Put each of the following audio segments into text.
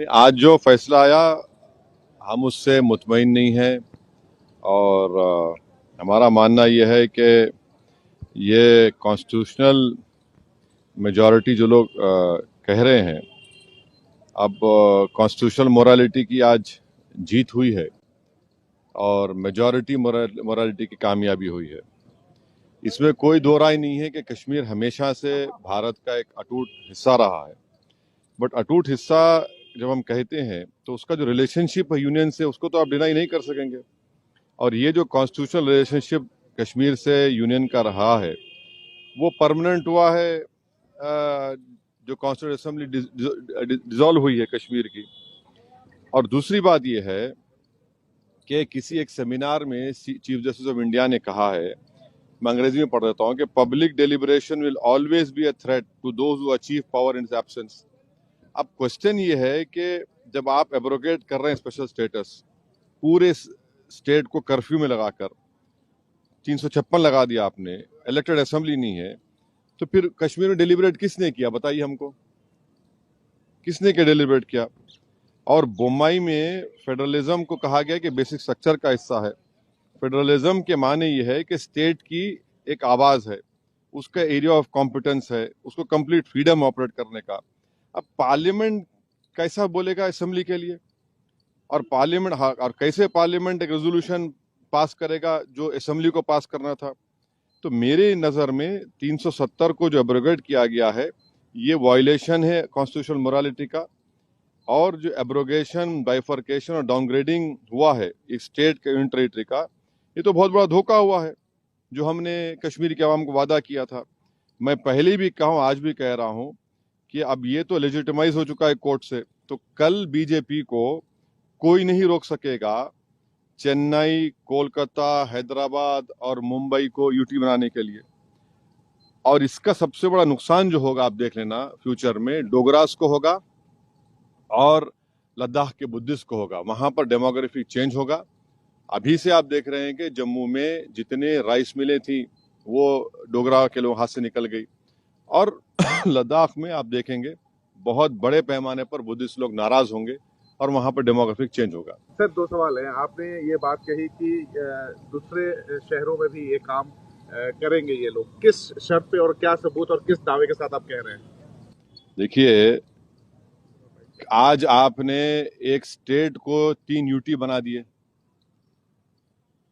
नहीं, आज जो फैसला आया हम उससे मुतमईन नहीं हैं और हमारा मानना यह है कि ये कॉन्स्टिट्यूशनल मेजॉरिटी जो लोग कह रहे हैं, अब कॉन्स्टिट्यूशनल मोरालिटी की आज जीत हुई है और मेजॉरिटी मोरालिटी की कामयाबी हुई है। इसमें कोई दो राय नहीं है कि कश्मीर हमेशा से भारत का एक अटूट हिस्सा रहा है। बट अटूट हिस्सा जब हम कहते हैं तो उसका जो रिलेशनशिप है यूनियन से, उसको तो आप डिनाई नहीं कर सकेंगे। और ये जो कॉन्स्टिट्यूशनल रिलेशनशिप कश्मीर से यूनियन का रहा है वो परमानेंट हुआ है। जो कॉन्स्टिट्यूंट असेंबली डिसॉल्व हुई है कश्मीर की। और दूसरी बात यह है कि किसी एक सेमिनार में चीफ जस्टिस ऑफ इंडिया ने कहा है, मैं अंग्रेजी में पढ़ देता हूं, कि public deliberation will always be a threat to those who achieve power in absence. अब क्वेश्चन ये है कि जब आप एब्रोगेट कर रहे हैं स्पेशल स्टेटस, पूरे स्टेट को कर्फ्यू में लगाकर 356 लगा दिया आपने, इलेक्टेड असेंबली नहीं है, तो फिर कश्मीर में डिलिबरेट किसने किया बताइए हमको, किसने क्या डिलिबरेट किया? और बोम्बई में फेडरलिज्म को कहा गया कि बेसिक स्ट्रक्चर का हिस्सा है। फेडरलिज्म के माने ये है कि स्टेट की एक आवाज है, उसका एरिया ऑफ कॉम्पिटेंस है, उसको कंप्लीट फ्रीडम ऑपरेट करने का। अब पार्लियामेंट कैसा बोलेगा असेंबली के लिए? और पार्लियामेंट और कैसे पार्लियामेंट एक रेजोल्यूशन पास करेगा जो असेंबली को पास करना था? तो मेरे नजर में 370 को जो एब्रोगेट किया गया है ये वायलेशन है कॉन्स्टिट्यूशनल मोरालिटी का। और जो एब्रोगेशन, बाइफर्केशन और डाउनग्रेडिंग हुआ है इस स्टेट के यूनियन टेरिटरी का, ये तो बहुत बड़ा धोखा हुआ है जो हमने कश्मीर के अवाम को वादा किया था। मैं पहले भी कहा हूं, आज भी कह रहा हूं कि अब ये तो लेजिटिमाइज हो चुका है कोर्ट से, तो कल बीजेपी को कोई नहीं रोक सकेगा चेन्नई, कोलकाता, हैदराबाद और मुंबई को यूटी बनाने के लिए। और इसका सबसे बड़ा नुकसान जो होगा आप देख लेना फ्यूचर में, डोगरास को होगा और लद्दाख के बुद्धिस्ट को होगा। वहां पर डेमोग्राफिक चेंज होगा। अभी से आप देख रहे हैं कि जम्मू में जितने राइस मिलें थी वो डोगरा के लोग हाथ से निकल गई। और लद्दाख में आप देखेंगे बहुत बड़े पैमाने पर बुद्धिस्ट लोग नाराज होंगे और वहां पर डेमोग्राफिक चेंज होगा। सर, दो सवाल हैं। आपने ये बात कही कि दूसरे शहरों में भी ये काम करेंगे ये लोग, किस शर्त पे और क्या सबूत और किस दावे के साथ आप कह रहे हैं? देखिए, आज आपने एक स्टेट को 3 यूटी बना दिए,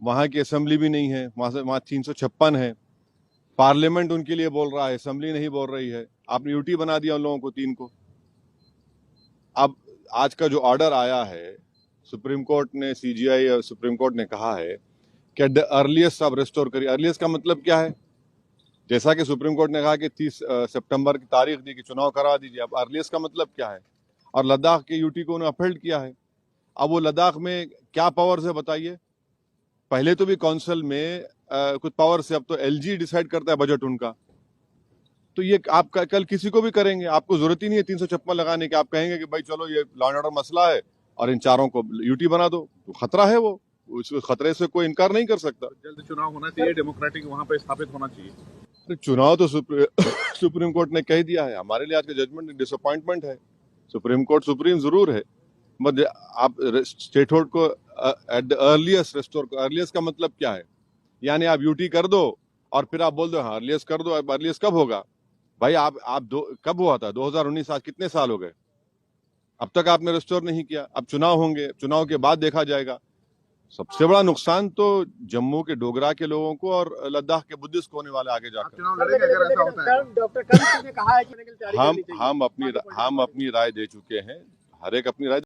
वहां की असेंबली भी नहीं है, वहां 356 है। पार्लियामेंट उनके लिए बोल रहा है, असेंबली नहीं बोल रही है। आपने यूटी बना दिया उन लोगों को 3 को। अब आज का जो ऑर्डर आया है सुप्रीम कोर्ट ने, सीजीआई और सुप्रीम कोर्ट ने कहा है कि द अर्लीस्ट आप रेस्टोर करिए। अर्लीस्ट का मतलब क्या है? जैसा कि सुप्रीम कोर्ट ने कहा कि 30 सितंबर की तारीख दी कि चुनाव करा दीजिए, अब अर्लीस्ट का मतलब क्या है? और लद्दाख के यूटी को उन्होंने अपहेल्ड किया है। अब वो लद्दाख में क्या पावर्स है बताइए? पहले तो भी काउंसिल में कुछ पावर से, अब तो एलजी डिसाइड करता है बजट उनका। तो ये आप कल किसी को भी करेंगे, आपको जरूरत ही नहीं है 356 लगाने की। आप कहेंगे कि भाई चलो ये लॉ एंड ऑर्डर मसला है और इन चारों को यूटी बना दो, तो खतरा है वो, उस खतरे से कोई इनकार नहीं कर सकता। जल्द चुनाव होना चाहिए, डेमोक्रेटिक वहां पे स्थापित होना चाहिए। चुनाव तो सुप्रीम कोर्ट ने कह दिया है। हमारे लिए आज का जजमेंट डिसअपॉइंटमेंट है। सुप्रीम कोर्ट सुप्रीम जरूर है, मगर आप स्टेट होल्ड को एट द अर्लीस्ट रेस्टोर को। अर्लीस्ट का मतलब क्या है? यानी आप यूटी कर दो और फिर आप बोल दो हाँ अर्लीस्ट कर दो। अब अर्लीस्ट कब होगा भाई? आप कब हुआ था? 2019, आज कितने साल हो गए? अब तक आपने रेस्टोर नहीं किया। अब चुनाव होंगे, चुनाव के बाद देखा जाएगा। सबसे बड़ा नुकसान तो जम्मू के डोगरा के लोगों को और लद्दाख के बुद्धिस्ट को होने वाले आगे जाकर। चुनाव लड़ेंगे अगर ऐसा होता है? डॉक्टर कमिटी ने कहा है कि हम अपनी राय दे चुके हैं। हर एक अपनी राय